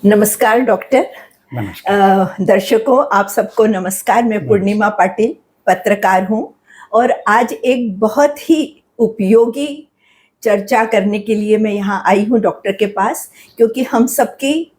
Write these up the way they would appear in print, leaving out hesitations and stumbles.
नमस्कार डॉक्टर। नमस्कार। दर्शकों, आप सबको नमस्कार। मैं पूर्णिमा पाटिल पत्रकार हूँ और आज एक बहुत ही उपयोगी चर्चा करने के लिए मैं यहाँ आई हूँ डॉक्टर के पास, क्योंकि हम सबकी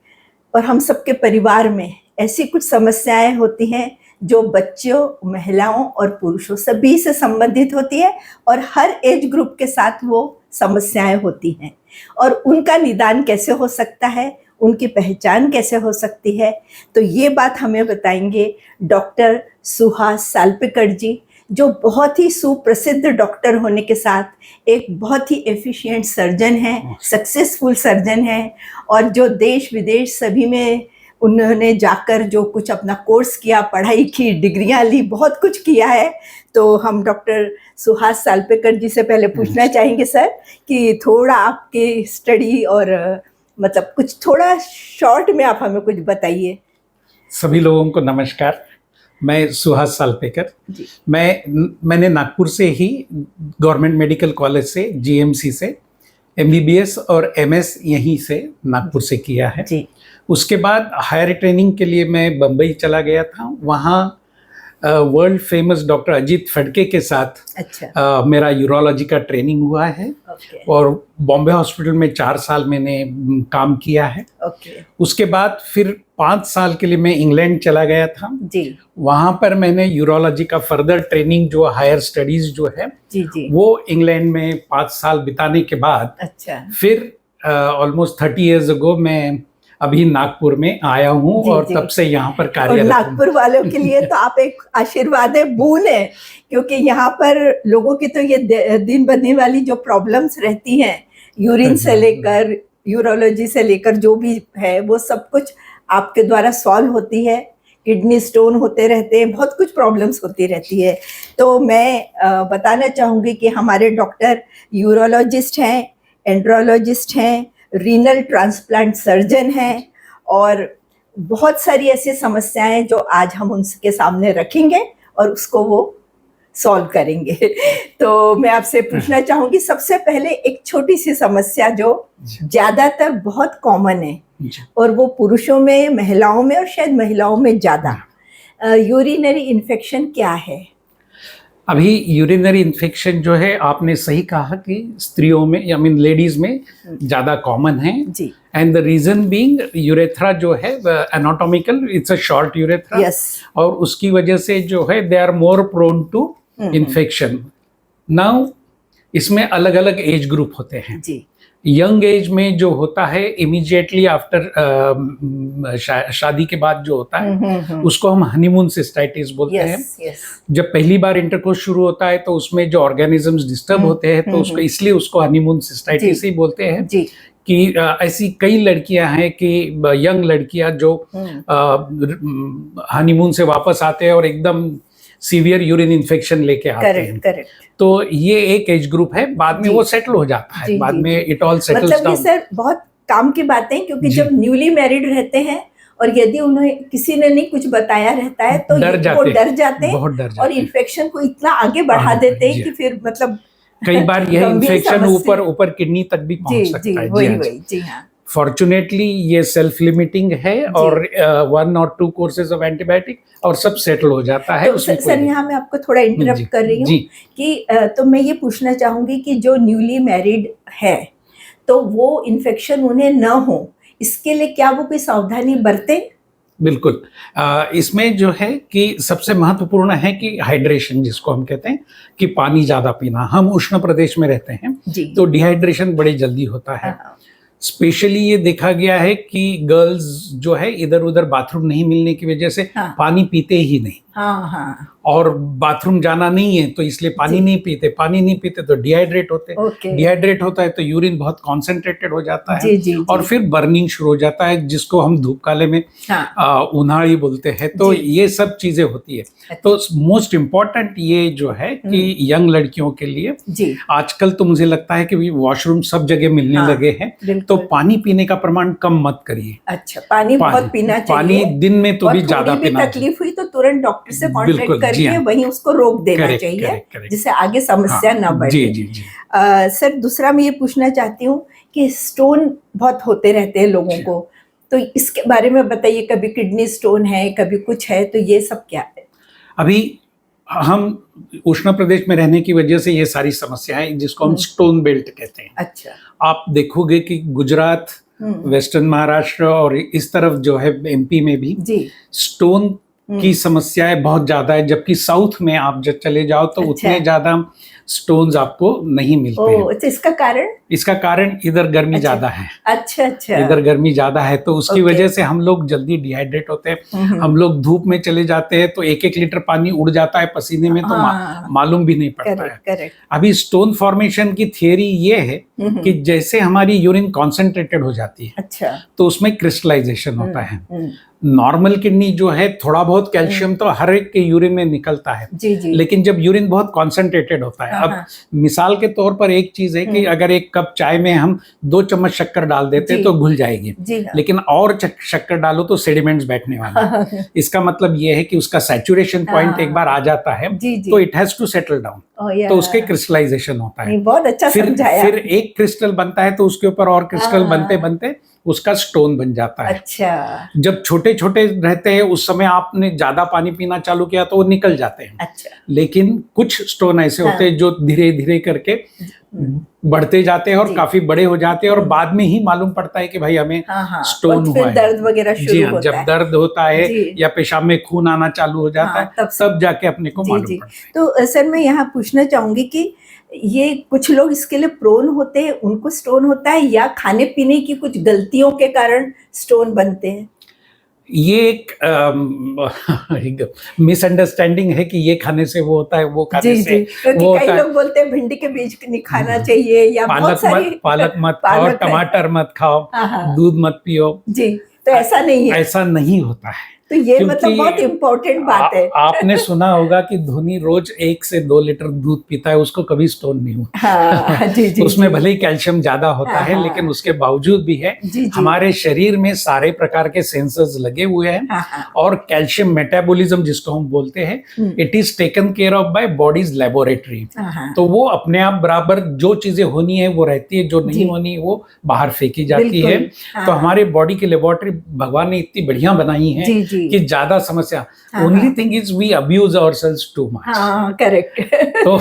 और हम सबके परिवार में ऐसी कुछ समस्याएं होती हैं जो बच्चों, महिलाओं और पुरुषों सभी से संबंधित होती है और हर एज ग्रुप के साथ वो समस्याएं होती हैं और उनका निदान कैसे हो सकता है, उनकी पहचान कैसे हो सकती है। तो ये बात हमें बताएंगे डॉक्टर सुहास सालपेकर जी, जो बहुत ही सुप्रसिद्ध डॉक्टर होने के साथ एक बहुत ही एफिशिएंट सर्जन हैं, सक्सेसफुल सर्जन हैं और जो देश विदेश सभी में उन्होंने जाकर जो कुछ अपना कोर्स किया, पढ़ाई की, डिग्रियां ली, बहुत कुछ किया है। तो हम डॉक्टर सुहास सालपेकर जी से पहले पूछना चाहेंगे सर कि थोड़ा आपके स्टडी और मतलब कुछ थोड़ा शॉर्ट में आप हमें कुछ बताइए। सभी लोगों को नमस्कार। मैं सुहास सालपेकर। मैंने नागपुर से ही गवर्नमेंट मेडिकल कॉलेज से, जीएमसी से एमबीबीएस और एमएस यहीं से नागपुर से किया है जी। उसके बाद हायर ट्रेनिंग के लिए मैं बम्बई चला गया था। वहाँ world famous doctor Ajit Phadke के साथ मेरा यूरोलॉजी का ट्रेनिंग हुआ है और बॉम्बे हॉस्पिटल में 4 साल मैंने काम किया है। उसके बाद फिर 5 साल के लिए मैं इंग्लैंड चला गया था जी। वहाँ पर मैंने यूरोलॉजी का फर्दर ट्रेनिंग जो हायर स्टडीज जो है जी। वो इंग्लैंड में 5 साल बिताने के बाद फिर ऑलमोस्ट 30 इयर्स अगो मैं अभी नागपुर में आया हूँ और तब से यहाँ पर कार्यरत हूँ। नागपुर वालों के लिए तो आप एक आशीर्वाद है, बून है, क्योंकि यहाँ पर लोगों की तो ये दिन ब दिन वाली जो प्रॉब्लम्स रहती हैं, यूरिन से लेकर यूरोलॉजी से लेकर जो भी है वो सब कुछ आपके द्वारा सॉल्व होती है। किडनी स्टोन होते रहते हैं, बहुत कुछ प्रॉब्लम्स होती रहती है। तो मैं बताना चाहूँगी कि हमारे डॉक्टर यूरोलॉजिस्ट हैं, एंड्रोलॉजिस्ट हैं, रीनल ट्रांसप्लांट सर्जन हैं और बहुत सारी ऐसी समस्याएं जो आज हम उनके सामने रखेंगे और उसको वो सॉल्व करेंगे। तो मैं आपसे पूछना चाहूँगी सबसे पहले एक छोटी सी समस्या जो ज़्यादातर बहुत कॉमन है और वो पुरुषों में, महिलाओं में और शायद महिलाओं में ज़्यादा, यूरिनरी इन्फेक्शन क्या है? अभी यूरिनरी इन्फेक्शन जो है, आपने सही कहा कि स्त्रियों में, आई मीन लेडीज में ज़्यादा कॉमन है जी। And the reason being urethra जो है anatomical, it's a short urethra और उसकी वजह से जो है they are more prone to infection. Now इसमें अलग अलग एज ग्रुप होते हैं जी। यंग एज में जो होता है इमीडिएटली आफ्टर शादी के बाद जो होता है उसको हम हनीमून सिस्टाइटिस बोलते हैं। जब पहली बार इंटरकोर्स शुरू होता है तो उसमें जो ऑर्गेनिजम्स डिस्टर्ब होते हैं तो उसको इसलिए उसको हनीमून सिस्टाइटिस ही बोलते हैं कि ऐसी कई लड़कियां हैं कि यंग लड़कियां जो हनीमून से वापस आते हैं और एकदम सीवियर यूरिन इन्फेक्शन लेके आते हैं। करेक्ट। तो ये एक एज ग्रुप है, बाद में वो सेटल हो जाता है, बाद में इट ऑल सेटल्स डाउन। मतलब ये सर बहुत काम की बातें, क्योंकि जब न्यूली मैरिड रहते हैं और यदि उन्हें किसी ने नहीं कुछ बताया रहता है तो वो डर जाते हैं और इन्फेक्शन को इतना आगे बढ़ा देते हैं कि फिर मतलब कई बार यह इन्फेक्शन ऊपर किडनी तक भी पहुंच सकता है। जी हाँ। फॉर्चुनेटली ये सेल्फ लिमिटिंग है और 1 और 2 कोर्सेज ऑफ एंटीबायोटिक और सब सेटल हो जाता है। तो सर यहाँ मैं आपको थोड़ा इंटरप्ट कर रही हूँ कि तो मैं ये पूछना चाहूँगी कि जो न्यूली मैरिड है तो वो इन्फेक्शन उन्हें न हो, इसके लिए क्या वो कोई सावधानी बरते? बिल्कुल। इसमें जो है कि सबसे महत्वपूर्ण है कि हाइड्रेशन, जिसको हम कहते हैं कि पानी ज़्यादा पीना। हम उष्ण प्रदेश में रहते हैं तो डिहाइड्रेशन बड़े जल्दी होता है। स्पेशली ये देखा गया है कि गर्ल्स जो है इधर उधर बाथरूम नहीं मिलने की वजह से पानी पीते ही नहीं और बाथरूम जाना नहीं है तो इसलिए पानी नहीं पीते तो डिहाइड्रेट होते हैं। डिहाइड्रेट होता है तो यूरिन बहुत कॉन्सेंट्रेटेड हो जाता है और फिर बर्निंग शुरू हो जाता है, जिसको हम धूप काले में उन्हाड़ी बोलते हैं। तो ये सब चीजें होती है। तो मोस्ट इम्पॉर्टेंट ये जो है कि यंग लड़कियों के लिए आजकल तो मुझे लगता है कि वॉशरूम सब जगह मिलने लगे हैं, तो पानी पीने का प्रमाण कम मत करिए। अच्छा, पानी बहुत पीना चाहिए। पानी दिन में तो भी ज्यादा पीना। तकलीफ हुई तो तुरंत डॉक्टर से कांटेक्ट करके वहीं उसको रोक देना चाहिए, जिससे आगे समस्या ना बढ़े। जी। सर दूसरा मैं ये पूछना चाहती हूँ कि स्टोन बहुत होते रहते हैं लोगों को, तो इसके बारे में बताइए, कभी किडनी स्टोन है, कभी कुछ है, तो ये सब क्या है? अभी हम उष्ण प्रदेश में रहने की वजह से ये सारी समस्याएं, जिसको हम स्टोन बेल्ट कहते हैं। अच्छा। आप देखोगे कि गुजरात, वेस्टर्न महाराष्ट्र और इस तरफ जो है एमपी में भी जी स्टोन की समस्याएं बहुत ज्यादा है, जबकि साउथ में आप जब चले जाओ तो अच्छा। उतने ज्यादा स्टोन्स आपको नहीं मिलते हैं। तो इसका कारण? इसका कारण इधर गर्मी अच्छा। ज्यादा है। अच्छा अच्छा। इधर गर्मी ज्यादा है तो उसकी ओके। वजह से हम लोग जल्दी डिहाइड्रेट होते हैं। हम लोग धूप में चले जाते हैं तो 1-1 लीटर पानी उड़ जाता है पसीने में, तो मालूम भी नहीं पड़ता है। करेक्ट। अभी स्टोन फॉर्मेशन की थियरी ये है कि जैसे हमारी यूरिन कॉन्सेंट्रेटेड हो जाती है, अच्छा, तो उसमें क्रिस्टलाइजेशन होता है। नॉर्मल किडनी जो है, थोड़ा बहुत कैल्शियम तो हर एक के यूरिन में निकलता है। जी जी। लेकिन जब यूरिन बहुत कॉन्सेंट्रेटेड होता है, अब मिसाल के तौर पर एक चीज है कि अगर एक कप चाय में हम 2 चम्मच शक्कर डाल देते तो घुल जाएगी, लेकिन और शक्कर डालो तो सेडिमेंट्स बैठने वाले। इसका मतलब ये है कि उसका सैचुरेशन पॉइंट एक बार आ जाता है तो it has to settle down, तो उसके क्रिस्टलाइजेशन होता है। बहुत अच्छा समझाया। फिर एक क्रिस्टल बनता है तो उसके ऊपर और क्रिस्टल बनते बनते उसका स्टोन बन जाता है। अच्छा। जब छोटे छोटे रहते हैं उस समय आपने ज्यादा पानी पीना चालू किया तो वो निकल जाते हैं। अच्छा। लेकिन कुछ स्टोन ऐसे होते हैं जो धीरे धीरे करके बढ़ते जाते हैं और काफी बड़े हो जाते हैं और बाद में ही मालूम पड़ता है कि भाई हमें स्टोन हुआ है। दर्द वगैरह शुरू होता है। जब दर्द होता है या पेशाब में खून आना चालू हो जाता है तब जाके अपने को मालूम पड़ता है। तो सर मैं यहाँ पूछना चाहूंगी कि ये कुछ लोग इसके लिए प्रोन होते हैं, उनको स्टोन होता है, या खाने पीने की कुछ गलतियों के कारण स्टोन बनते हैं? ये एक मिसअंडरस्टैंडिंग है कि ये खाने से वो होता है, वो खाने से वो होता है। कई लोग बोलते हैं भिंडी के बीज नहीं खाना चाहिए, या पालक मत खाओ, टमाटर मत खाओ, दूध मत पियो। जी, तो ऐसा नहीं है। ऐसा नहीं होता है। तो ये मतलब बहुत इम्पोर्टेंट बात है। आपने सुना होगा कि धोनी रोज 1 से 2 लीटर दूध पीता है, उसको कभी स्टोन नहीं हुआ। जी, उसमें भले ही कैल्शियम ज्यादा होता है, लेकिन उसके बावजूद भी है हमारे शरीर में सारे प्रकार के सेंसर्स लगे हुए हैं और कैल्शियम मेटाबॉलिज्म जिसको हम बोलते हैं, it is taken care of by body's laboratory. तो वो अपने आप बराबर जो चीजें होनी है वो रहती है, जो नहीं होनी वो बाहर फेंकी जाती है। तो हमारे बॉडी की लेबोरेटरी भगवान ने इतनी बढ़िया बनाई है कि ज्यादा समस्या, only thing is we abuse ourselves too much. Correct. तो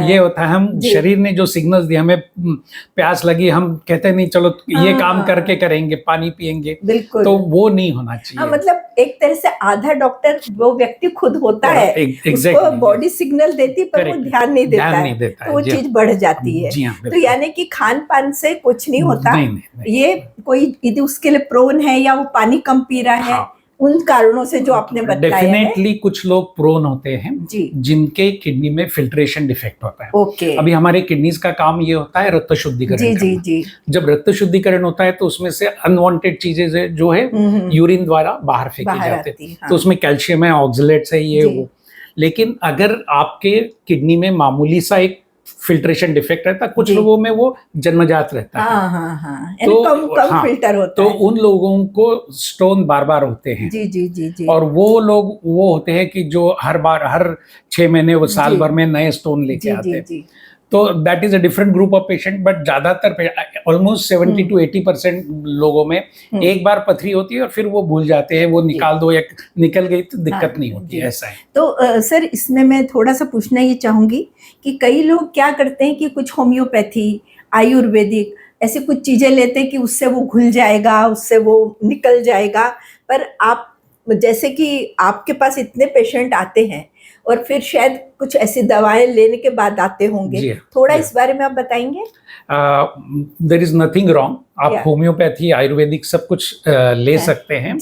ये होता है, हम शरीर ने जो सिग्नल्स दिए, हमें प्यास लगी, हम कहते नहीं चलो ये काम करके करेंगे, पानी पिएंगे, बिल्कुल, तो वो नहीं होना चाहिए। मतलब एक तरह से आधा डॉक्टर वो व्यक्ति खुद होता है, उसको बॉडी सिग्नल देती पर वो ध्यान नहीं देता है, तो वो चीज बढ़ जाती है। तो यानी कि खान पान से कुछ नहीं होता, ये कोई उसके लिए प्रोन है या वो पानी कम पी रहा है, उन कारणों से जो आपने बताया है। डेफिनेटली कुछ लोग प्रोन होते हैं जिनके किडनी में फिल्ट्रेशन डिफेक्ट होता है। ओके। अभी हमारे किडनीज का काम ये होता है रक्त शुद्धिकरण करना। जी। जब रक्त शुद्धिकरण होता है तो उसमें से अनवांटेड चीजें जो है यूरिन द्वारा बाहर फेंकी जाती है। तो उसमें कैल्शियम है, ऑक्सलेट्स है, ये वो। लेकिन अगर आपके किडनी में मामूली सा एक फिल्ट्रेशन डिफेक्ट रहता है, कुछ लोगों में वो जन्मजात रहता है, तो कम फिल्टर होता है। तो उन लोगों को स्टोन बार बार होते हैं। जी। और वो लोग वो होते हैं कि जो हर 6 महीने वो साल भर में नए स्टोन लेके आते हैं। तो that is a different group of patient, but ज्यादातर ऑलमोस्ट 70 to 80% लोगों में एक बार पथरी होती है और फिर वो भूल जाते हैं, वो निकाल दो या निकल गई तो दिक्कत नहीं होती, ऐसा है। तो सर इसमें मैं थोड़ा सा पूछना ये चाहूंगी कि कई लोग क्या करते हैं कि कुछ होम्योपैथी, आयुर्वेदिक ऐसी कुछ चीजें लेते हैं कि उससे वो घुल जाएगा, उससे वो निकल जाएगा, पर आप जैसे कि आपके पास इतने पेशेंट आते हैं और फिर शायद कुछ ऐसी दवाएं लेने के बाद आते होंगे, थोड़ा इस बारे में आप बताएंगे? देयर इज नथिंग रॉन्ग, आप होम्योपैथी, आयुर्वेदिक सब कुछ ले सकते हैं।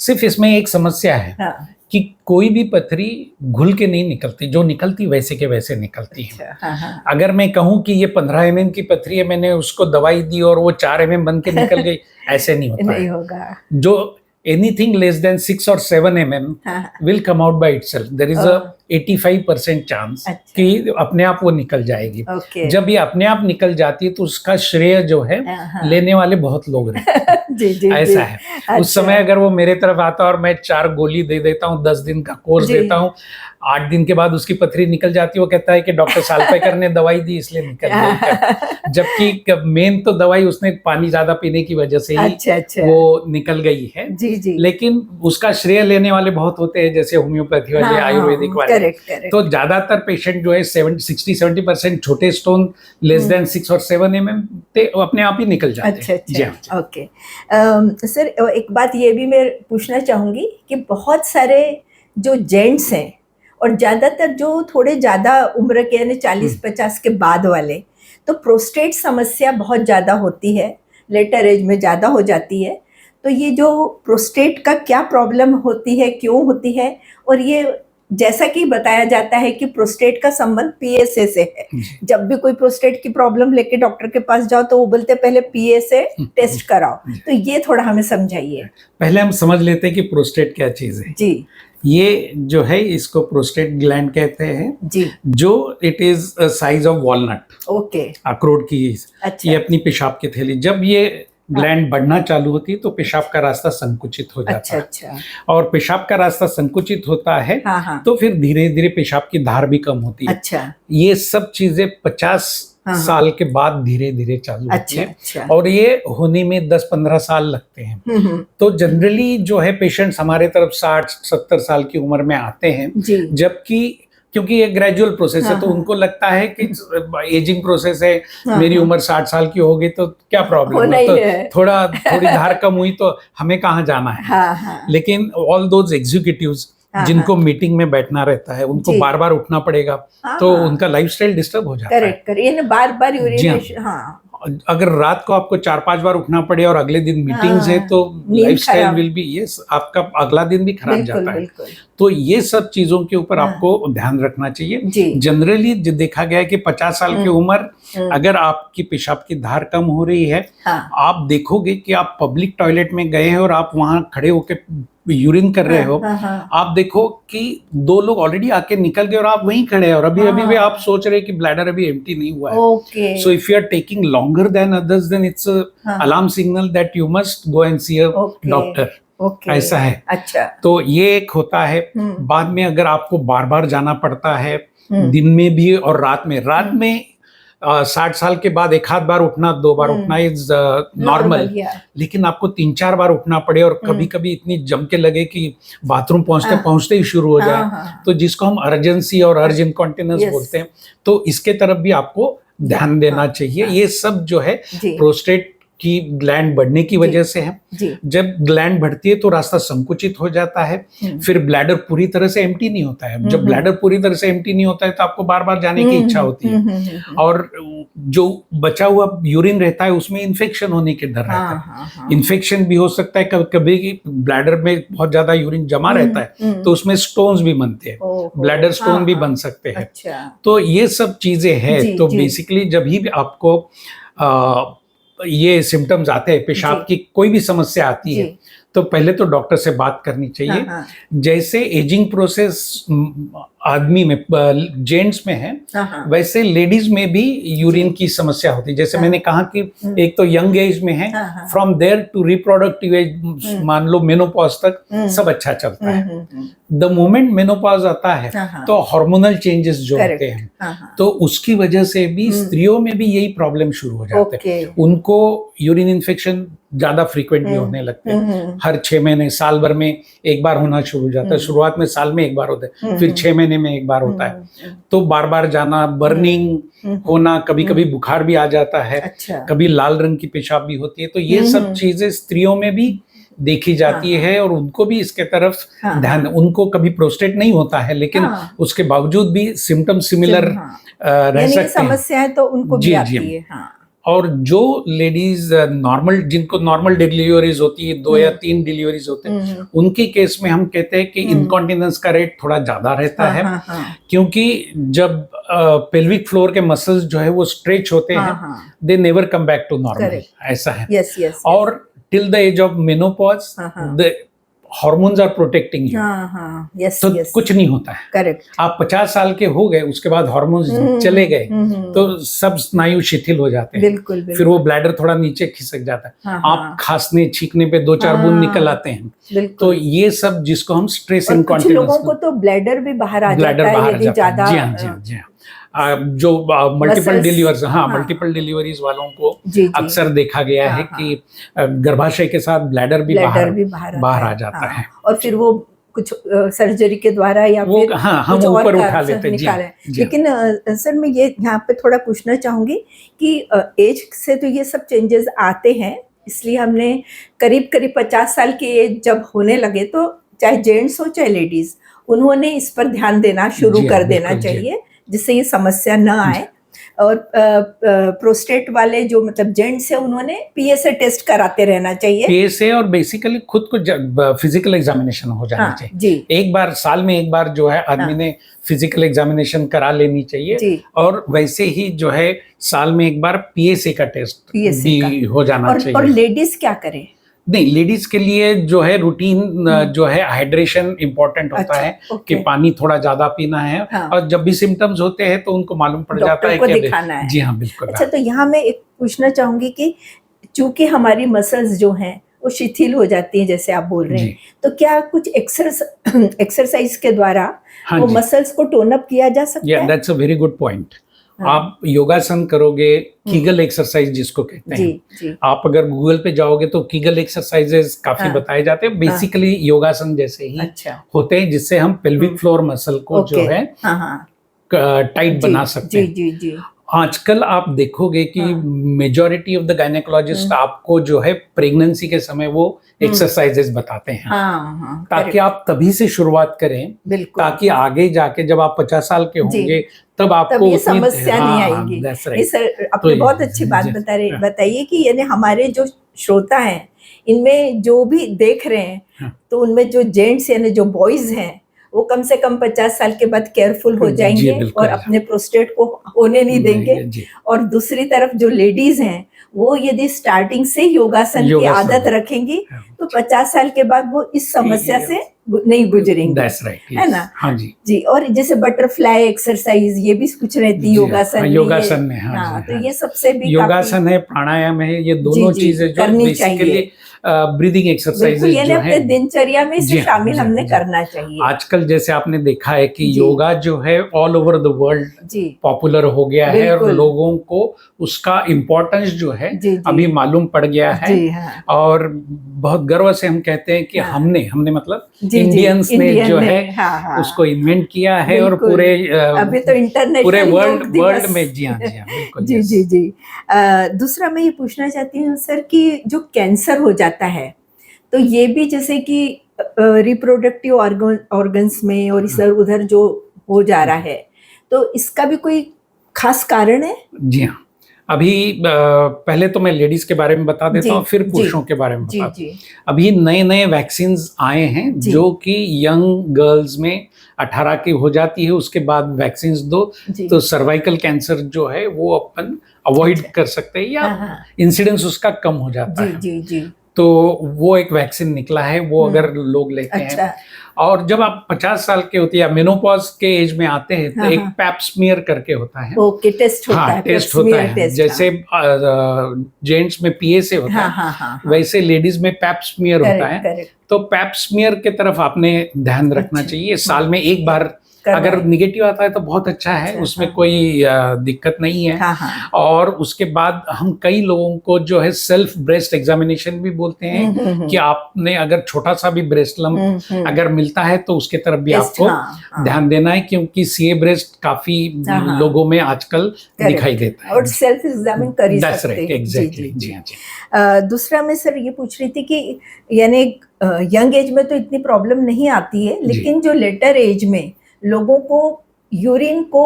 सिर्फ इसमें एक समस्या है कि कोई भी पथरी घुल के नहीं निकलती, जो निकलती वैसे के वैसे निकलती है। अगर मैं कहूँ कि ये 15 mm की पथरी है, मैंने उसको दवाई दी और वो 4 mm बन के निकल गई, ऐसे नहीं होता नहीं होगा। जो anything less than 6 or 7 mm will come out by itself. There is a 85% chance अच्छा। कि अपने आप वो निकल जाएगी। ओके। जब ये अपने आप निकल जाती है तो उसका श्रेय जो है हाँ। लेने वाले बहुत लोग रहते हैं। जी जी ऐसा जी। है। अच्छा। उस समय अगर वो मेरे तरफ आता और मैं 4 गोली दे देता हूँ, 10 दिन का कोर्स जी। देता हूँ, 8 दिन के बाद उसकी पथरी निकल जाती है, वो कहता है कि डॉक्टर सालपेकर ने दवाई दी इसलिए निकल गई। जबकि मेन तो दवाई उसने पानी ज्यादा पीने की वजह से ही अच्छा अच्छा। वो निकल गई है। जी जी। लेकिन उसका श्रेय लेने वाले बहुत होते हैं, जैसे होम्योपैथी वाले, हाँ, आयुर्वेदिक वाले। Correct correct. तो ज्यादातर पेशेंट जो है 60-70% छोटे स्टोन लेस देन 6 और 7 mm अपने आप ही निकल जाते अच्छा हैं। जी हाँ। अच्छा। ओके। सर एक बात ये भी मैं पूछना चाहूँगी कि बहुत सारे जो जेंट्स हैं और ज़्यादातर जो थोड़े ज़्यादा उम्र के यानी 40-50 के बाद वाले, तो प्रोस्टेट समस्या बहुत ज़्यादा होती है, लेटर एज में ज़्यादा हो जाती है। तो ये जो प्रोस्टेट का क्या प्रॉब्लम होती है, क्यों होती है, और ये जैसा कि बताया जाता है कि प्रोस्टेट का संबंध पीएसए से है। जब भी कोई प्रोस्टेट की प्रॉब्लम लेके डॉक्टर के पास जाओ तो वो बोलते पहले पीएसए टेस्ट कराओ। तो ये थोड़ा हमें समझाइए। पहले हम समझ लेते हैं कि प्रोस्टेट क्या चीज है। जी ये जो है इसको प्रोस्टेट ग्लैंड कहते हैं जी। जो it is size of walnut, okay. अखरोट की। अच्छा। ये अपनी पेशाब की थैली, जब ये ग्लैंड बढ़ना चालू होती है तो पेशाब का रास्ता संकुचित हो जाता अच्छा है। अच्छा। और पेशाब का रास्ता संकुचित होता है हाँ हाँ। तो फिर धीरे धीरे पेशाब की धार भी कम होती है। अच्छा। ये सब चीजें 50 हाँ। साल के बाद धीरे धीरे चालू होती अच्छा है अच्छा। और ये होने में 10-15 साल लगते हैं। हम्म। तो जनरली जो है पेशेंट्स हमारे तरफ 60-70 साल की उम्र में आते हैं, जी। जबकि क्योंकि ये ग्रेजुअल प्रोसेस है हाँ, तो हाँ। उनको लगता है कि एजिंग प्रोसेस है, हाँ, मेरी हाँ। उम्र 60 साल की हो गई तो क्या प्रॉब्लम होना है, ही तो है। थोड़ी धार कम हुई तो हमें कहाँ जाना है। हाँ हाँ। लेकिन ऑल दोज एग्जीक्यूटिव्स हाँ, जिनको मीटिंग में बैठना रहता है उनको जी। बार बार उठना पड़ेगा, हाँ, तो हाँ। उनका लाइफस्टाइल डिस्टर्ब हो जाता है। Correct correct. ये ना बार बार जी हाँ। यूरिनेशन। हाँ अगर रात को आपको 4-5 बार उठना पड़े और अगले दिन मीटिंग्स है तो नींद लाइफस्टाइल खराब। विल बी, यस, आपका अगला दिन भी खराब बिल्कुल जाता है। बिल्कुल। तो ये सब चीजों के ऊपर हाँ। आपको ध्यान रखना चाहिए। जी। जनरली देखा गया है कि 50 साल की उम्र अगर आपकी पेशाब की धार कम हो रही है, हाँ। आप देखोगे कि आप पब्लिक टॉयलेट में गए हैं और आप वहां खड़े होकर यूरिन कर रहे हो, हाँ, हाँ। आप देखो कि 2 लोग ऑलरेडी आके निकल गए और आप वहीं खड़े हैं और अभी अभी भी आप सोच रहे हैं कि ब्लैडर अभी एम्प्टी नहीं हुआ है। Okay. So if you are taking longer than others, then it's a alarm signal that you must go and see a doctor. Okay. ऐसा है। अच्छा। तो ये एक होता है। बाद में अगर आपको बार बार जाना पड़ता है दिन में भी और रात में 60 साल के बाद एक आध बार उठना, 2 बार उठना इज नॉर्मल, लेकिन आपको 3-4 बार उठना पड़े और कभी कभी इतनी जम के लगे कि बाथरूम पहुंचते पहुंचते ही शुरू हो जाए, तो जिसको हम अर्जेंसी और अर्ज इनकॉन्टिनेंस बोलते हैं, तो इसके तरफ भी आपको ध्यान देना चाहिए। ये सब जो है प्रोस्टेट की ग्लैंड बढ़ने की वजह से है। जब ग्लैंड बढ़ती है तो रास्ता संकुचित हो जाता है, फिर ब्लैडर पूरी तरह से एम्प्टी नहीं होता है। जब ब्लैडर पूरी तरह से एम्प्टी नहीं होता है तो आपको बार बार जाने की इच्छा होती है और जो बचा हुआ यूरिन रहता है उसमें इन्फेक्शन होने के डर रहता है। इन्फेक्शन भी हो सकता है, कभी ब्लैडर में बहुत ज्यादा यूरिन जमा रहता है तो उसमें स्टोन्स भी बनते हैं, ब्लैडर स्टोन भी बन सकते हैं। तो ये सब चीजें हैं। तो बेसिकली जब भी आपको ये सिम्टम्स आते हैं, पेशाब की कोई भी समस्या आती है, तो पहले तो डॉक्टर से बात करनी चाहिए। जैसे एजिंग प्रोसेस आदमी में, जेंट्स में है, वैसे लेडीज में भी यूरिन की समस्या होती है। जैसे मैंने कहा कि एक तो यंग एज में है, from there to reproductive age, मान लो मेनोपॉज तक सब अच्छा चलता है। द मोमेंट मेनोपॉज आता है तो हार्मोनल चेंजेस जो होते हैं, तो उसकी वजह से भी स्त्रियों में भी यही प्रॉब्लम शुरू हो जाते हैं। उनको यूरिन इन्फेक्शन ज्यादा फ्रीक्वेंटली होने लगते हैं। हर 6 महीने, साल भर में एक बार होना शुरू हो जाता है। शुरुआत में साल में एक बार होता है, फिर 6 महीने में एक बार होता है। तो बार बार जाना, बर्निंग होना, कभी कभी बुखार भी आ जाता है, कभी लाल रंग की पेशाब भी होती है। तो ये सब चीजें स्त्रियों में भी देखी जाती है और उनको भी इसके तरफ ध्यान, उनको कभी प्रोस्टेट नहीं होता है लेकिन उसके बावजूद भी सिम्टम सिमिलर रह सकते हैं। समस्याएं तो उनको भी आती है। और जो लेडीज नॉर्मल, जिनको नॉर्मल डिलीवरीज होती है, 2 या 3 डिलीवरीज होते हैं, उनके केस में हम कहते हैं कि इनकॉन्टिनेंस का रेट थोड़ा ज्यादा रहता है, क्योंकि जब पेल्विक फ्लोर के मसल्स जो है वो स्ट्रेच होते हैं, they never come back to normal. ऐसा है। और till the age of menopause hormones are protecting you, हाँ हाँ, यस तो यस, कुछ नहीं होता है। करेक्ट। आप 50 साल के हो गए, उसके बाद हार्मोन्स चले गए तो सब स्नायु शिथिल हो जाते हैं, बिल्कुल बिल्कुल, फिर वो ब्लैडर थोड़ा नीचे खिसक जाता है, हाँ, आप हाँ, खांसने छींकने पे 2-4 बूंद हाँ, निकल आते हैं। बिल्कुल। तो ये सब जिसको हम स्ट्रेस और कुछ लोगों को इनकॉन्टिनेंस, तो ब्लैडर भी बाहर आ ब्लैडर जाता है बाहर आ यदि जाता है। ज्यादा जी हाँ, जी हाँ, जी हाँ। जो मल्टीपल Muscles, डिलीवर्स, हाँ, हाँ। मल्टीपल डिलीवरीज वालों को जी जी, अक्सर देखा गया हाँ, है हाँ। कि गर्भाशय के साथ ब्लैडर भी ब्लैडर भी बाहर बाहर आता आ है, जाता हाँ। है। और फिर वो कुछ सर्जरी के द्वारा या वो फिर हाँ, हम कुछ और ऊपर उठा कारण से लेते हैं। जी हाँ, निकालें। जी हाँ। लेकिन सर मैं ये यहाँ पे थोड़ा पूछना चाहूंगी कि एज से तो ये सब चेंजेस आते हैं, इसलिए हमने करीब करीब 50 साल की एज जब होने लगे तो चाहे जेंट्स हो चाहे लेडीज, उन्होंने इस पर ध्यान देना शुरू जी हाँ, कर देना बिल्कुल, जी। चाहिए, जिससे ये समस्या न आए। और प्रोस्टेट वाले जो मतलब जेंट्स है उन्होंने पीएसए टेस्ट कराते रहना चाहिए। पीएसए और बेसिकली खुद को फिजिकल एग्जामिनेशन हो जाना हाँ चाहिए। जी एक बार साल में एक बार जो है आदमी हाँ, ने फिजिकल एग्जामिनेशन करा लेनी चाहिए, जी, और वैसे ही जो है साल में एक बार पीएसए का टेस्ट पीएसए भी का। हो जाना और चाहिए। लेडीज क्या करें? नहीं, लेडीज के लिए जो है रूटीन जो है हाइड्रेशन इंपॉर्टेंट होता अच्छा, है कि ओके, पानी थोड़ा ज्यादा पीना है, हाँ। और जब भी सिम्टम्स होते हैं तो उनको मालूम पड़ जाता डॉक्टर है को कि दिखाना है। जी हाँ, बिल्कुल। अच्छा, तो यहाँ मैं एक पूछना चाहूंगी कि चूंकि हमारी मसल्स जो हैं वो शिथिल हो जाती हैं जैसे आप बोल रहे हैं, जी तो क्या कुछ एक्सरसाइज के द्वारा हाँ वो जी, मसल्स को टोन अप किया जा सकता या है? That's a very good point. हाँ, आप योगासन करोगे, कीगल एक्सरसाइज जिसको कहते जी हैं, जी, आप अगर गूगल पे जाओगे तो कीगल एक्सरसाइजेस काफी हाँ, बताए जाते हैं, बेसिकली योगासन जैसे ही अच्छा, होते हैं, जिससे हम पेल्विक फ्लोर मसल को ओके, जो है हाँ हाँ, टाइट जी बना सकते जी हैं। जी जी, आजकल आप देखोगे कि हाँ, मेजॉरिटी ऑफ द गायनेकोलॉजिस्ट आपको जो है प्रेगनेंसी के समय वो एक्सरसाइजेस बताते हैं, हाँ हाँ, ताकि करेक्ट, आप तभी से शुरुआत करें, बिल्कुल, ताकि आगे जाके जब आप 50 साल के जी, होंगे तब तब आपको ये उतनी, समस्या नहीं हाँ, आएगी। that's ये right। सर तो आपने ये बहुत अच्छी बात जी, बताइए कि यानी हमारे जो श्रोता हैं इनमें जो भी देख रहे हैं, हाँ। तो उनमें जो जेंट्स यानी जो बॉयज हैं वो कम से कम 50 साल के बाद केयरफुल हो जी, जाएंगे बिल्कुल। और अपने प्रोस्टेट को होने नहीं देंगे। जी, और दूसरी तरफ जो लेडीज हैं वो यदि स्टार्टिंग से योगासन की योगासन, आदत रखेंगी हाँ। तो 50 साल के बाद वो इस समस्या से नहीं गुजरेंगी, That's right, है yes। ना? हाँ जी, जी। और जैसे बटरफ्लाई एक्सरसाइज ये भी कुछ रहती है जी, योगासन हाँ, में, योगासन में, हाँ हाँ, जी, तो हाँ। ये सबसे भी योगासन है, प्राणायाम है, ये दोनों जी, चीजें जो करनी बेसिकली चाहिए। ब्रीदिंग बिल्कुल, एक्सरसाइजेज यानी जो अपने है, दिनचर्या में जी इसे हाँ, शामिल जी हाँ, हमने जी हाँ। करना चाहिए। आजकल जैसे आपने देखा है कि जी। योगा जो है ऑल ओवर द वर्ल्ड जी पॉपुलर हो गया है, और बिल्कुल। लोगों को उसका इम्पोर्टेंस जो है जी जी अभी मालूम पड़ गया है। जी, हाँ और बहुत गर्व से हम कहते हैं कि हाँ। हमने मतलब जी जी, इंडियंस ने इंडियन जो ने, है हाँ हाँ, उसको इन्वेंट किया है, और बिल्कुल। पूरे अभी तो इंटरनेशनल पूरे योग वर्ल्ड दिवस में, जी हाँ, जी हाँ, बिल्कुल, जी yes। जी जी। दूसरा मैं ये पूछना चाहती हूँ सर कि जो कैंसर हो जाता है तो ये भी जैसे कि रिप्रोडक्टिव ऑर्गन्स में और इधर उधर जो हो जा रहा है, तो इसका भी कोई खास कारण है? जी हाँ, अभी पहले तो मैं लेडीज के बारे में बता देता हूँ, फिर पुरुषों के बारे में जी बताता हूँ। जी अभी नए नए वैक्सीन आए हैं जी। जो कि यंग गर्ल्स में 18 की हो जाती है, उसके बाद वैक्सीन दो जी, तो सर्वाइकल कैंसर जो है वो अपन अवॉइड अच्छा। कर सकते हैं, या हाँ हाँ, इंसिडेंस उसका कम हो जाता जी है। जी जी, तो वो एक वैक्सीन निकला है, वो अगर लोग लेते हैं, अच्छा, और जब आप 50 साल के होते हैं या मेनोपॉज के एज में आते हैं तो हाँ, एक हाँ। पैप स्मीयर करके होता है। ओके, टेस्ट होता हाँ, है, टेस्ट पेप होता स्मीयर है, टेस्ट, जैसे जेंट्स में पीएसए होता हाँ है, हाँ हाँ हाँ, वैसे लेडीज में पैप स्मीयर होता करेक्ट है। करेक्ट, तो पैप स्मीयर के तरफ आपने ध्यान रखना अच्छा, चाहिए, साल में एक बार। करवाएं। अगर निगेटिव आता है तो बहुत अच्छा है, अच्छा, उसमें हाँ। कोई दिक्कत नहीं है। हाँ हाँ, और उसके बाद हम कई लोगों को जो है सेल्फ ब्रेस्ट एग्जामिनेशन भी बोलते हैं कि आपने अगर छोटा सा भी ब्रेस्ट लंप अगर मिलता है तो उसके तरफ भी टेस्ट, आपको हाँ हाँ, ध्यान देना है, क्योंकि सीए ब्रेस्ट काफी हाँ, हाँ। लोगों में आजकल दिखाई देता है। और सेल्फ एग्जामिन कर ही That's सकते right, हैं। exactly, जी जी हाँ, जी। दूसरा मैं सर ये पूछ रही थी कि यानी यंग एज में तो इतनी प्रॉब्लम नहीं आती है, लेकिन जो लेटर एज में लोगों को यूरिन को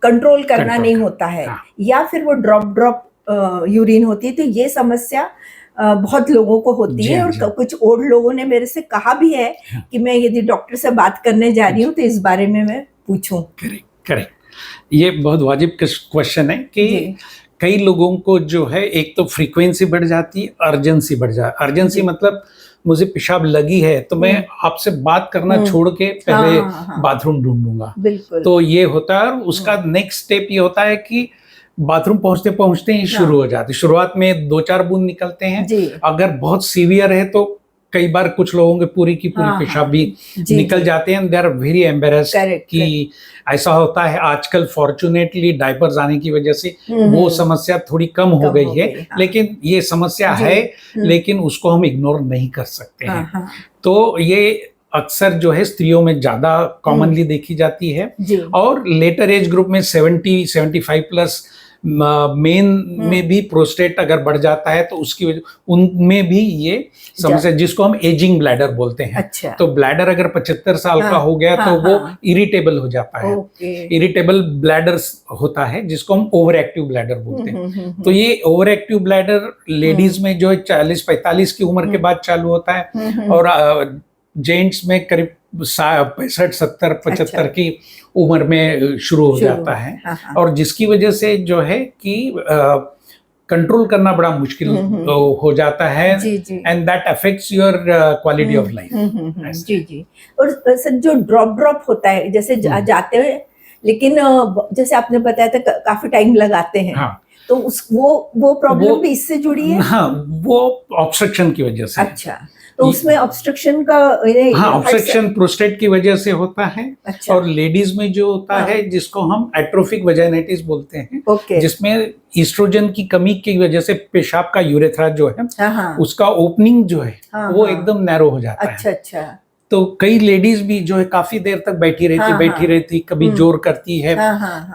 कंट्रोल करना Control नहीं कर- होता है, हाँ। या फिर वो ड्रॉप यूरिन होती है, तो ये समस्या बहुत लोगों को होती जी है। हाँ, और जी हाँ। कुछ और लोगों ने मेरे से कहा भी है हाँ। कि मैं यदि डॉक्टर से बात करने जा रही हूँ तो इस बारे में मैं पूछूं। करेक्ट करेक्ट, ये बहुत वाजिब क्वेश्चन है कि जी कई लोगों को जो है एक तो फ्रीक्वेंसी बढ़ जाती है, अर्जेंसी बढ़ जाती है। अर्जेंसी जी। मतलब मुझे पेशाब लगी है तो मैं आपसे बात करना छोड़ के पहले बाथरूम ढूंढूंगा। बिल्कुल। तो ये होता है। और उसका नेक्स्ट स्टेप ये होता है कि बाथरूम पहुंचते पहुंचते ही शुरू हो जाती है। शुरुआत में 2-4 बूंद निकलते हैं। अगर बहुत सीवियर है तो कई बार कुछ लोगों के पूरी की पूरी पेशाब भी निकल जाते हैं। दे आर वेरी एम्बेरेस्ड कि ऐसा होता है। आजकल फॉर्चुनेटली डायपर्स आने की वजह से वो समस्या थोड़ी कम हो गई है। लेकिन ये समस्या है, लेकिन उसको हम इग्नोर नहीं कर सकते हैं। तो ये अक्सर जो है स्त्रियों में ज्यादा कॉमनली देखी जाती है। और लेटर एज ग्रुप में 70-75 प्लस मेन में भी प्रोस्टेट अगर बढ़ जाता है तो उसकी वजह उनमें भी ये समस्या, जिसको हम एजिंग ब्लैडर बोलते हैं। अच्छा। तो ब्लैडर अगर 75 साल का हो गया तो वो इरिटेबल हो जाता है। इरिटेबल ब्लैडर होता है जिसको हम ओवर एक्टिव ब्लैडर बोलते हैं। तो ये ओवर एक्टिव ब्लैडर लेडीज में जो है 40-45 की उम्र के बाद चालू होता है और जेंट्स में करीब 65-70-75 की उम्र में शुरू हो जाता है। और जिसकी वजह से जो है कि कंट्रोल करना बड़ा मुश्किल हो जाता है। And that affects your quality of life. जी। और सर जो ड्रॉप होता है, जैसे जाते हैं लेकिन जैसे आपने बताया था काफी टाइम लगाते हैं। हाँ। तो वो प्रॉब्लम भी इससे जुड़ी है। हाँ, वो ऑब्स्ट्रक्शन की वजह से। अच्छा। तो उसमें ऑब्स्ट्रक्शन का हाँ, ऑब्स्ट्रक्शन प्रोस्टेट की वजह से होता है। अच्छा। और लेडीज में जो होता है जिसको हम एट्रोफिक वजाइनाइटिस बोलते हैं, जिसमें ईस्ट्रोजन की कमी की वजह से पेशाब का यूरेथ्रा जो है उसका ओपनिंग जो है वो एकदम नैरो हो जाता है। अच्छा। तो कई लेडीज भी जो है काफी देर तक बैठी रहती, कभी जोर करती है।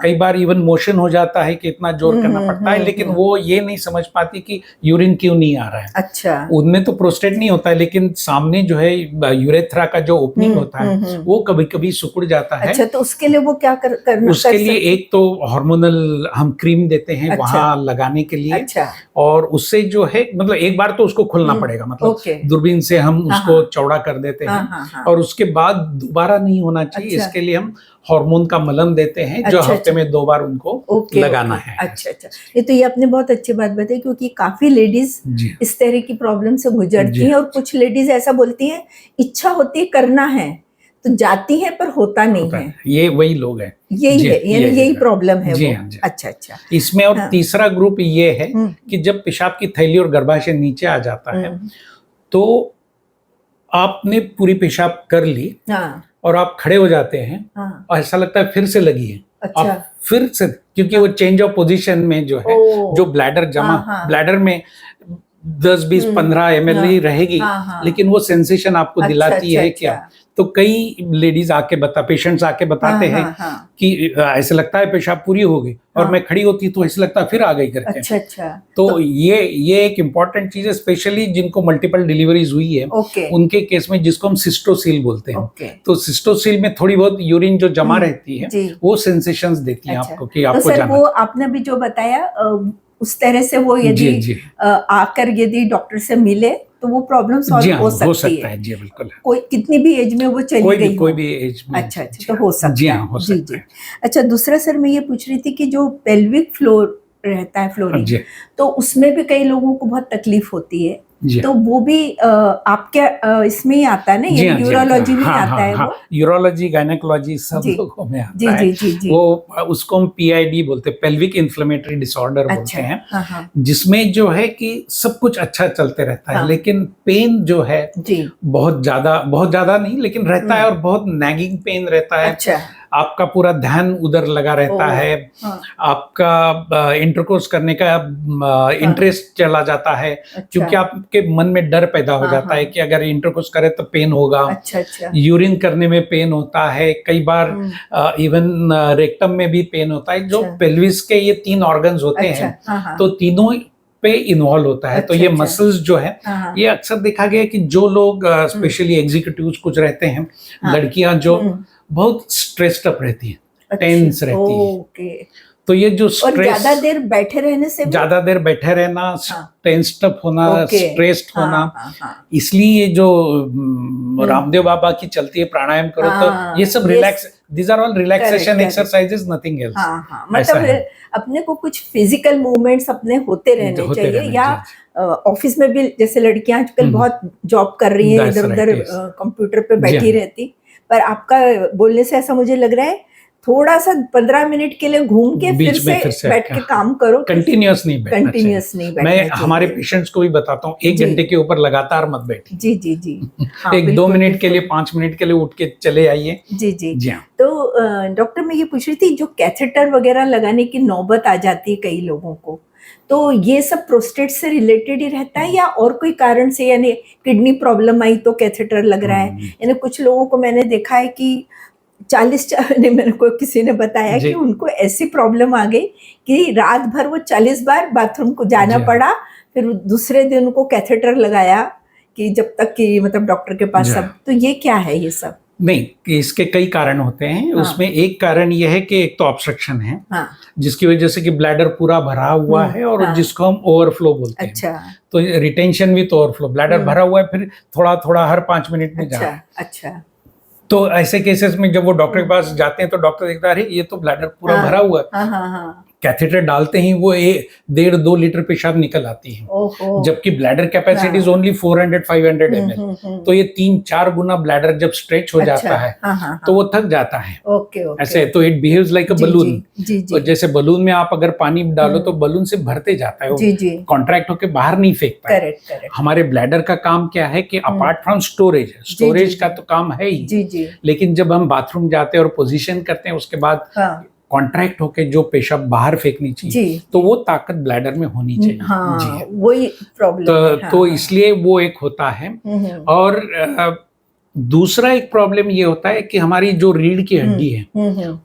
कई बार इवन मोशन हो जाता है कि इतना जोर करना पड़ता है, लेकिन वो ये नहीं समझ पाती कि यूरिन क्यों नहीं आ रहा है। अच्छा। उनमें तो प्रोस्टेट नहीं होता है, लेकिन सामने जो है यूरेथ्रा का जो ओपनिंग होता है वो कभी कभी सिकुड़ जाता है। अच्छा, तो उसके लिए वो क्या करना? उसके लिए एक तो हार्मोनल हम क्रीम देते हैं वहां लगाने के लिए। अच्छा। और उससे जो है मतलब एक बार तो उसको खोलना पड़ेगा, मतलब दूरबीन से हम उसको चौड़ा कर देते हैं। और उसके बाद दोबारा नहीं होना चाहिए। अच्छा। इसके लिए हम हार्मोन का मलम देते हैं जो हफ्ते में 2 बार उनको लगाना है। अच्छा। ये तो ये आपने बहुत अच्छी बात बताई, क्योंकि काफी लेडीज इस तरह की प्रॉब्लम से गुजरती हैं। और कुछ लेडीज ऐसा बोलती हैं इच्छा होती है करना है तो जाती है पर होता नहीं है। ये वही लोग हैं, यही है, यानी यही प्रॉब्लम है वो। अच्छा। इसमें और तीसरा ग्रुप ये है कि जब पेशाब की थैली और गर्भाशय नीचे आ जाता है तो आपने पूरी पेशाब कर ली और आप खड़े हो जाते हैं और ऐसा लगता है फिर से लगी है। अच्छा। आप फिर से, क्योंकि वो चेंज ऑफ पोजीशन में जो है जो ब्लैडर जमा ब्लैडर में 10-20-15 ml ही रहेगी, लेकिन वो सेंसेशन आपको दिलाती है क्या। तो कई लेडीज पेशेंट्स आके बताते हैं कि ऐसे लगता है पेशाब पूरी हो गई और मैं खड़ी होती तो ऐसे लगता है फिर आ गई करके। अच्छा। तो ये एक इम्पॉर्टेंट चीज है, स्पेशली जिनको मल्टीपल डिलीवरीज हुई है उनके केस में, जिसको हम सिस्टोसील बोलते हैं। तो सिस्टोसील में थोड़ी बहुत यूरिन जो जमा रहती है वो सेंसेशंस देती है आपको कि आपको जाना। वो आपने भी जो बताया उस तरह से वो यदि आकर यदि डॉक्टर से मिले तो वो प्रॉब्लम सॉल्व हो सकती है। जी बिल्कुल। कोई कितनी भी एज में वो चली गई, कोई भी एज में। अच्छा, तो हो सकता है। अच्छा, दूसरा सर मैं ये पूछ रही थी कि जो पेल्विक फ्लोर रहता है, फ्लोरिंग, तो उसमें भी कई लोगों को बहुत तकलीफ होती है। तो वो भी आपके इसमें ही आता है ना, ये यूरोलॉजी में आता है। वो यूरोलॉजी, गायनेकोलॉजी सब लोगों में आता है। वो उसको हम PID बोलते हैं, पेल्विक इन्फ्लेमेटरी डिसऑर्डर बोलते हैं, जिसमें जो है कि सब कुछ अच्छा चलते रहता है, लेकिन पेन जो है बहुत ज्यादा नहीं लेकिन रहता है, और बहुत नैगिंग पेन रहता है। अच्छा। आपका पूरा ध्यान उधर लगा रहता है। आपका इंटरकोर्स करने का इंटरेस्ट चला जाता है। क्योंकि आपके मन में डर पैदा हो जाता है कि अगर इंटरकोर्स करे तो पेन होगा। अच्छा। यूरिन करने में पेन होता है, कई बार इवन रेक्टम में भी पेन होता है। जो पेल्विस के ये 3 ऑर्गन्स होते हैं, तो तीनों पे इन्वॉल्व होता है। तो ये मसल्स जो है, ये अक्सर देखा गया कि जो लोग स्पेशली एग्जीक्यूटिव्स कुछ रहते हैं, लड़कियां जो बहुत स्ट्रेस्ड अप रहती है, टेंस रहती है, तो ये जो स्ट्रेस, ज्यादा देर बैठे रहने से, ज्यादा देर बैठे रहना, टेंस्ड अप होना, स्ट्रेस्ड होना, इसलिए ये जो रामदेव बाबा की चलती है प्राणायाम करो, तो ये सब these are all relaxation Correct, exercises, nothing else. हाँ हाँ, ऐसा मतलब है। अपने को कुछ फिजिकल मूवमेंट्स अपने होते रहने होते चाहिए, रहने या चाहिए। ऑफिस में भी जैसे लड़कियां आजकल हम्म। बहुत जॉब कर रही हैं, That's इधर right, उधर yes. कंप्यूटर पे जी बैठी हाँ। रहती, पर आपका बोलने से ऐसा मुझे लग रहा है थोड़ा सा 15 मिनट के लिए घूम के बीच में फिर से बैठ के काम करो, कंटिन्यूअस नहीं बैठना चाहिए। कंटिन्यूअस नहीं बैठना मैं चाहिए। हमारे पेशेंट्स को भी बताता हूँ 1 जी। घंटे के ऊपर लगातार मत बैठिए। जी जी जी हाँ, 1-2 बिल्कुल, मिनट के बिल्कुल। लिए 5 मिनट के लिए उठ के चले आइए। जी जी जी हाँ। तो डॉक्टर मैं ये पूछ रही थी, जो कैथेटर वगैरह लगाने की नौबत आ जाती है कई लोगों को, तो ये सब प्रोस्टेट से रिलेटेड ही रहता है या और कोई कारण से, यानी किडनी प्रॉब्लम आई तो कैथेटर लग रहा है? यानी कुछ लोगों को मैंने देखा है कि 40 ने मेरे को किसी ने बताया जी। कि उनको ऐसी प्रॉब्लम आ गई कि रात भर वो 40 बार बाथरूम को जाना जी। पड़ा, फिर दूसरे दिन उनको कैथेटर लगाया कि जब तक कि मतलब डॉक्टर के पास जी। सब। तो ये क्या है ये सब? नहीं, कि इसके कई कारण होते हैं। हाँ। उसमें एक कारण यह है कि एक तो ऑब्स्ट्रक्शन है, हाँ जिसकी वजह से कि ब्लैडर पूरा भरा हुआ है, और हाँ। जिसको हम ओवरफ्लो बोलते हैं। अच्छा तो रिटेंशन विथ ओवरफ्लो, ब्लैडर भरा हुआ है, फिर थोड़ा थोड़ा हर 5 मिनट में जा रहा है। अच्छा अच्छा तो ऐसे केसेस में जब वो डॉक्टर के पास जाते हैं तो डॉक्टर देखता है, अरे ये तो ब्लैडर पूरा हाँ। भरा हुआ है। हाँ हाँ हाँ कैथेटर डालते ही वो 1.5-2 लीटर पेशाब निकल आती है, ओहो जबकि ब्लैडर कैपेसिटी इज हाँ। Only 400-500 ml। तो ये 3-4 गुना ब्लैडर जब स्ट्रेच हो जाता है हाँ हाँ तो वो थक जाता है। ओके ओके ऐसे तो इट बिहेव्स लाइक अ जी, बलून। जी जी और जैसे बलून में आप अगर पानी डालो तो बलून से भरते जाता है, जी जी कॉन्ट्रैक्ट होकर बाहर नहीं फेंकता है। करेक्ट करेक्ट हमारे ब्लैडर का काम क्या है कि अपार्ट फ्रॉम स्टोरेज, स्टोरेज का तो काम है ही, जी जी लेकिन जब हम बाथरूम जाते हैं और पोजीशन करते हैं उसके बाद हाँ कॉन्ट्रैक्ट होके जो पेशाब बाहर फेंकनी चाहिए, जी तो वो ताकत ब्लैडर में होनी चाहिए। जी हाँ है। वही प्रॉब्लम तो इसलिए वो एक होता है। और दूसरा एक प्रॉब्लम ये होता है कि हमारी जो रीढ़ की हड्डी है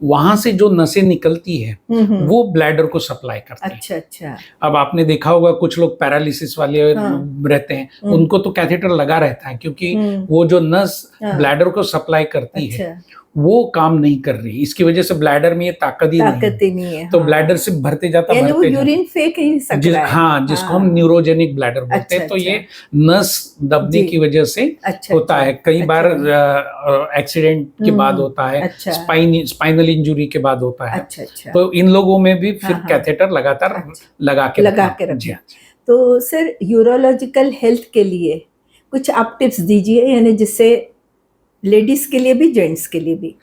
वहां से जो नसें निकलती है वो ब्लैडर को सप्लाई करती है। अच्छा अच्छा अब आपने देखा होगा कुछ लोग पैरालिसिस वाले रहते हैं, उनको तो कैथेटर लगा रहता है, क्योंकि वो जो नस ब्लैडर को सप्लाई करती है वो काम नहीं कर रही। इसकी वजह से ब्लैडर में ये ताकत ही नहीं है, तो ब्लैडर से भरते जाता यानी वो भरते यूरिन फेंक ही नहीं सकता है। हाँ, जिसको हम न्यूरोजेनिक ब्लैडर बोलते हैं। तो ये नस दबने की वजह से होता है। कई बार एक्सीडेंट के बाद होता है, स्पाइनल इंजुरी के बाद होता है। तो इन लोगों में भी फिर कैथेटर लगातार लगा के रखना। तो सर यूरोलॉजिकल हेल्थ के लिए कुछ आप टिप्स दीजिए, यानी जिससे लेडीज के लिए भी जेंट्स के लिए भी,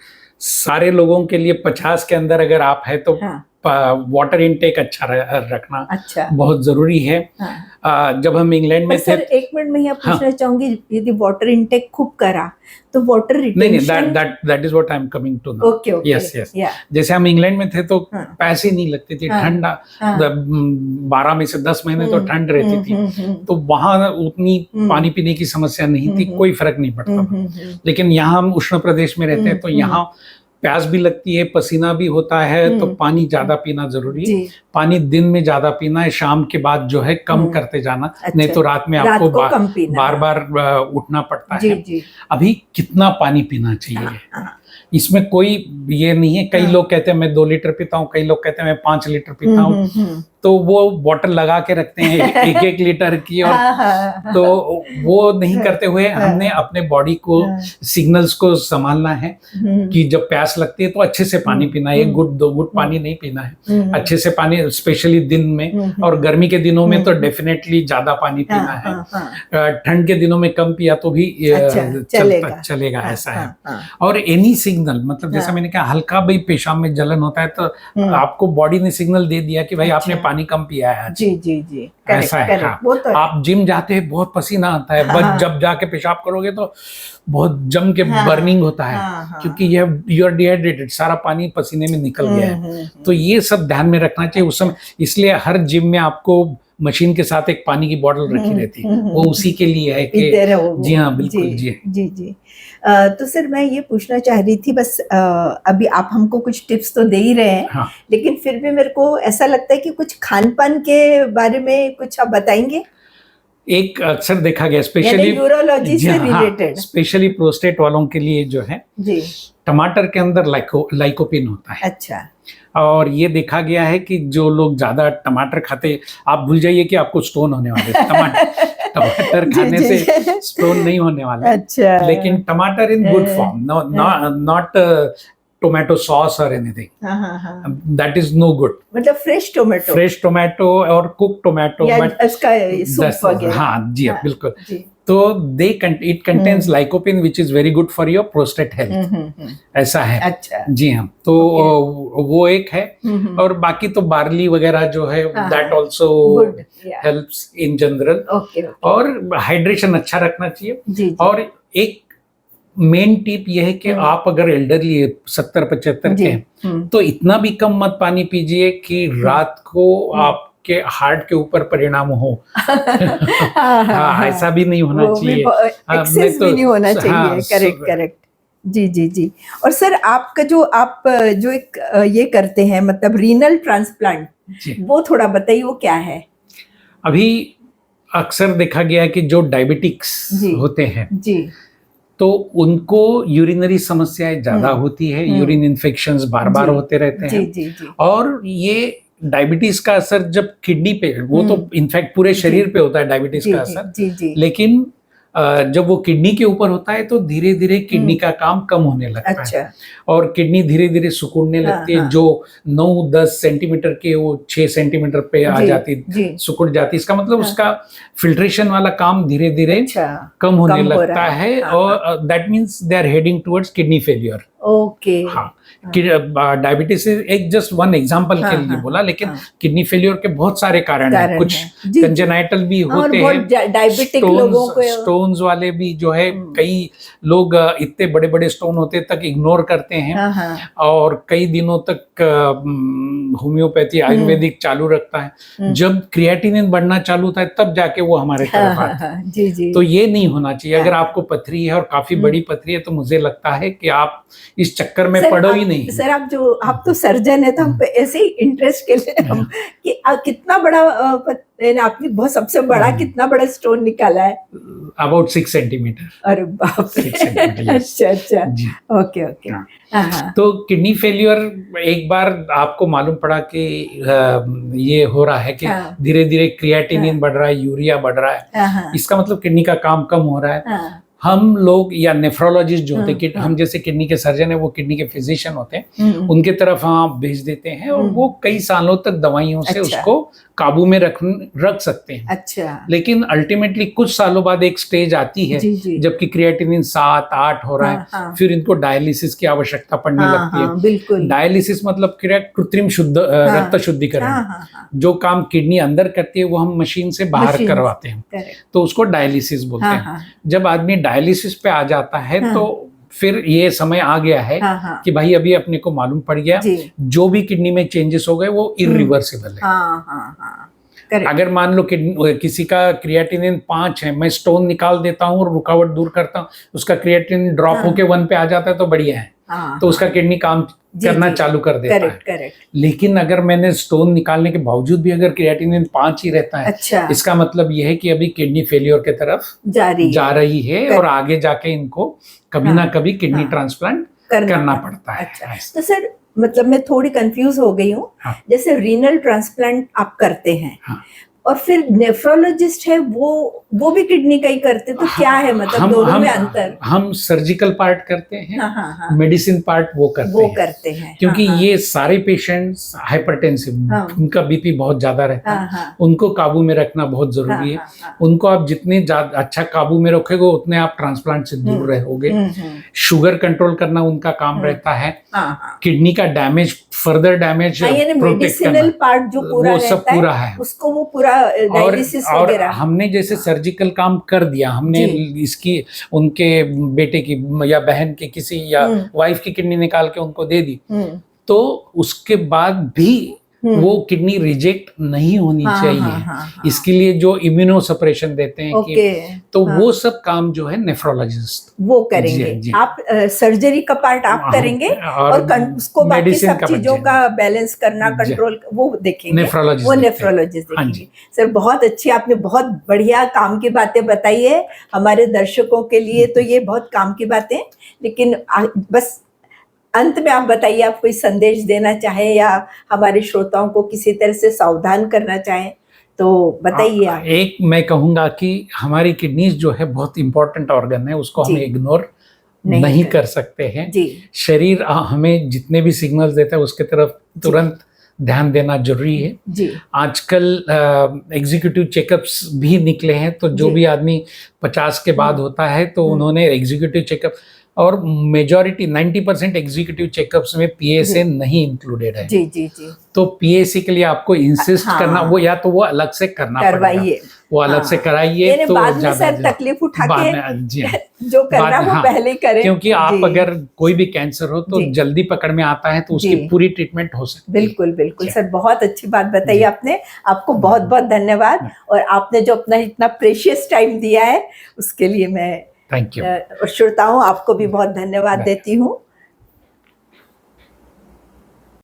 सारे लोगों के लिए 50 के अंदर अगर आप है तो वाटर इनटेक अच्छा रखना बहुत जरूरी है। जब हम इंग्लैंड में थे, सर एक मिनट में यहाँ पूछना चाहूंगी, यदि वाटर इनटेक खूब करा तो water retention, that is what I am coming to now. Okay yes yes, जैसे हम इंग्लैंड में थे तो पैसे नहीं लगती थी, ठंडा 12 में से 10 महीने तो ठंड रहती थी, तो वहां उतनी पानी पीने की समस्या नहीं थी, कोई फर्क नहीं पड़ता। लेकिन यहाँ हम उष्ण प्रदेश में रहते हैं तो यहाँ प्यास भी लगती है, पसीना भी होता है, तो पानी ज्यादा पीना जरूरी है। पानी दिन में ज्यादा पीना है, शाम के बाद जो है कम करते जाना, नहीं तो रात में आपको बार बार उठना पड़ता है। अभी कितना पानी पीना चाहिए इसमें कोई ये नहीं है। कई लोग कहते हैं मैं 2 लीटर पीता हूँ, कई लोग कहते हैं मैं 5 लीटर पीता हूँ, तो वो बॉटल लगा के रखते हैं 1-1 लीटर की, और तो वो नहीं करते हुए हमने अपने बॉडी को सिग्नल्स को संभालना है कि जब प्यास लगती है तो अच्छे से पानी पीना है, 1 घुट 2 घुट पानी नहीं पीना है, अच्छे से पानी, स्पेशली दिन में, और गर्मी के दिनों में तो डेफिनेटली ज्यादा पानी पीना है। ठंड के दिनों में कम पिया तो भी चलेगा, ऐसा है। और एनी सिग्नल, मतलब जैसा मैंने कहा, हल्का भाई पेशाब में जलन होता है तो आपको बॉडी ने सिग्नल दे दिया कि भाई आपने पानी कम पिया है। जी जी जी, ऐसा है। आप जिम जाते हैं, बहुत पसीना आता है, बट जब जाके पेशाब करोगे तो बहुत जम के बर्निंग होता है, क्योंकि यू आर डिहाइड्रेटेड, सारा पानी पसीने में निकल गया है। तो ये सब ध्यान में रखना चाहिए उस समय। इसलिए हर जिम में आपको मशीन के साथ एक पानी की बोतल रखी रहती है, वो उसी के लिए है कि जी हाँ बिल्कुल जी जी। तो सर मैं ये पूछना चाह रही थी, बस अभी आप हमको कुछ टिप्स तो दे ही रहे हैं, लेकिन फिर भी मेरे को ऐसा लगता है कि कुछ खान पान के बारे में कुछ आप बताएंगे। एक अक्सर देखा गया, स्पेशली यूरोलॉजी से रिलेटेड, स्पेशली प्रोस्टेट वालों के लिए जो है जी, टमाटर के अंदर लाइकोपिन होता है। अच्छा। और ये देखा गया है कि जो लोग ज्यादा टमाटर खाते, आप भूल जाइए कि आपको स्टोन होने वाले टमाटर खाने से स्टोन नहीं होने वाला। अच्छा। लेकिन टमाटर in good form, not tomato sauce और एनीथिंग, हाँ हाँ, दैट इज नो गुड। मतलब फ्रेश टोमेटो और कुक टोमेटो, या बट इसका सूप वगैरह। हाँ जी, हाँ, बिल्कुल। जी। तो it contains lycopene which is very good for your prostate health, ऐसा है। अच्छा, जी हाँ, तो वो एक है। और बाकी तो बार्ली वगैरह जो है दैट आल्सो गुड, या हेल्प्स इन जनरल। ओके। और हाइड्रेशन अच्छा रखना चाहिए। जी जी, और एक मेन टिप ये है कि आप अगर एल्डरली 70-75 के हैं तो इतना भी कम मत पानी पीजिए कि रात को आपके हार्ट के ऊपर परिणाम हो। हाँ, ऐसा भी नहीं होना चाहिए, एक्सेस भी नहीं होना चाहिए। करेक्ट करेक्ट, जी जी जी। और सर आपका जो एक ये करते हैं, मतलब रीनल ट्रांसप्लांट, वो थोड़ा बताइए वो क्या है? अभी अक्सर देखा गया है कि जो डायबिटिक्स होते हैं जी, तो उनको यूरिनरी समस्याएं ज्यादा होती है, यूरिन इन्फेक्शंस बार बार होते रहते हैं। जी जी, और ये डायबिटीज का असर जब किडनी पे, वो तो इनफैक्ट पूरे शरीर पे होता है डायबिटीज का असर, जी जी, लेकिन जब वो किडनी के ऊपर होता है तो धीरे धीरे किडनी का काम कम होने लगता है और किडनी धीरे धीरे सिकुड़ने लगती है। जो 9-10 सेंटीमीटर के वो 6 सेंटीमीटर पे आ जाती, सिकुड़ जाती। इसका मतलब उसका फिल्ट्रेशन वाला काम धीरे धीरे कम होने लगता है और that means they are heading towards kidney failure. Okay, हाँ, डायबिटीज एक जस्ट वन एग्जांपल के लिए बोला, लेकिन किडनी फेलियर के बहुत सारे कारण हैं। कुछ कंजेनाइटल भी होते हैं, डायबिटिक लोगों को स्टोन्स वाले भी जो है, कई लोग इतने बड़े बड़े स्टोन होते तक इग्नोर करते हैं और कई दिनों तक होम्योपैथी आयुर्वेदिक चालू रखता है। जब क्रिएटिनिन बढ़ना चालू होता है तब जाके वो हमारे तरफ आता है। जी जी, तो ये नहीं होना चाहिए। अगर आपको पथरी है और काफी बड़ी पथरी है तो मुझे लगता है कि आप इस चक्कर में पड़ो ही नहीं। सर आप तो सर्जन है, तो हम ऐसे ही इंटरेस्ट के लिए हम कि कितना बड़ा आपने बहुत सबसे बड़ा कितना बड़ा स्टोन निकाला है? About 6 centimetre. अरे बाप रे, अच्छा अच्छा, ओके ओके। तो किडनी फेलियर एक बार आपको मालूम पड़ा कि ये हो रहा है कि धीरे धीरे क्रिएटिनिन बढ़ रहा है, यूरिया बढ़ रहा है, इसका मतलब किडनी का काम कम हो रहा है। हम लोग या नेफ्रोलॉजिस्ट जो होते हैं, हम जैसे किडनी के सर्जन है, वो किडनी के फिजिशियन होते हैं, उनके तरफ हम भेज देते हैं और वो कई सालों तक दवाइयों से उसको काबू में रख सकते हैं। अच्छा, लेकिन अल्टीमेटली कुछ सालों बाद एक स्टेज आती है जबकि क्रिएटिनिन 7-8 हो रहा है, फिर इनको डायलिसिस की आवश्यकता पड़ने लगती है। बिल्कुल, डायलिसिस मतलब कृत्रिम रक्त शुद्धिकरण, जो काम किडनी अंदर करती है वो हम मशीन से बाहर करवाते हैं, तो उसको डायलिसिस बोलते हैं। जब आदमी डायलिसिस पे आ जाता है तो फिर ये समय आ गया है कि भाई अभी अपने को मालूम पड़ गया जो भी किडनी में चेंजेस हो गए वो इरिवर्सिबल है। अगर मान लो किसी का क्रिएटिनिन 5 है, मैं स्टोन निकाल देता हूँ और रुकावट दूर करता हूँ, उसका क्रिएटिनिन ड्रॉप होके 1 पे आ जाता है तो बढ़िया है, तो उसका किडनी काम करना चालू कर देता है। लेकिन अगर मैंने स्टोन निकालने के बावजूद भी अगर क्रिएटिनिन 5 ही रहता है, इसका मतलब यह है कि अभी किडनी फेलियर के तरफ जा रही है और आगे जाके इनको कभी ना कभी किडनी ट्रांसप्लांट करना पड़ता है। तो सर मतलब मैं थोड़ी कंफ्यूज हो गई हूँ, जैसे रीनल ट्रांसप्लांट आप करते हैं और फिर नेफ्रोलॉजिस्ट है वो भी किडनी का ही करते, तो क्या है मतलब दोनों में अंतर? हम सर्जिकल पार्ट करते हैं, मेडिसिन पार्ट वो करते हैं, क्योंकि ये सारे पेशेंट्स हाइपरटेंसिव, उनका बीपी बहुत ज्यादा रहता है, उनको काबू में रखना बहुत जरूरी है। उनको आप जितने अच्छा काबू में रखोगे उतने आप ट्रांसप्लांट से दूर रहोगे। शुगर कंट्रोल करना उनका काम रहता है, किडनी का damage, further damage medicinal part जो पूरा वो सब पूरा है, उसको वो पूरा डायलिसिस वगैरह। हमने जैसे सर्जिकल काम कर दिया, हमने इसकी उनके बेटे की या बहन की किसी या वाइफ की किडनी निकाल के उनको दे दी, तो उसके बाद भी वो किडनी रिजेक्ट नहीं होनी चाहिए। इसके लिए जो इम्यूनो सप्रेशन देते हैं तो वो सब काम जो है नेफ्रोलॉजिस्ट वो करेंगे। आप सर्जरी का पार्ट आप करेंगे और उसको बाकी सब चीजों का बैलेंस करना, कंट्रोल वो देखेंगे, वो नेफ्रोलॉजिस्ट देखेंगे। सर बहुत अच्छी, आपने बहुत बढ़िया काम की बातें बताई है हमारे दर्शकों के लिए, तो ये बहुत काम की बातें। लेकिन बस अंत में आप बताइए, आप कोई संदेश देना चाहे या हमारे श्रोताओं को किसी तरह से सावधान करना चाहें तो बताइए आप। एक मैं कहूँगा कि हमारी किडनीज जो है बहुत इंपॉर्टेंट ऑर्गन है, उसको हमें इग्नोर नहीं कर सकते हैं। जी शरीर हमें जितने भी सिग्नल्स देता है उसके तरफ तुरंत ध्यान देना जरूरी है। जी आजकल एग्जीक्यूटिव चेकअप्स भी निकले हैं, तो जो जी। भी आदमी 50 के बाद होता है तो उन्होंने एग्जीक्यूटिव चेकअप, और मेजॉरिटी 90% एग्जीक्यूटिव चेकअप्स में पीएसए नहीं इंक्लूडेड है। जी जी जी। तो पीएसए के लिए आपको इंसिस्ट हाँ। करना, वो या तो वो अलग से करना पड़ेगा, करवाइए, वो अलग हाँ। से कराइए। यानी तो बाद में ज्यादा सर तकलीफ उठा बाद के में, जी हाँ, जो करना बाद में, वो हाँ, पहले करें। क्योंकि आप जी अगर कोई भी कैंसर हो तो जी। जल्दी पकड़ में आता है तो उसकी जी। पूरी ट्रीटमेंट हो सकती है। बिल्कुल बिल्कुल जी। सर, बहुत अच्छी बात बताई जी। आपने। आपको बहुत बहुत धन्यवाद, और आपने जो अपना इतना प्रेशियस टाइम दिया है उसके लिए मैं थैंक यू। और श्रोताओं आपको भी बहुत धन्यवाद देती हूँ।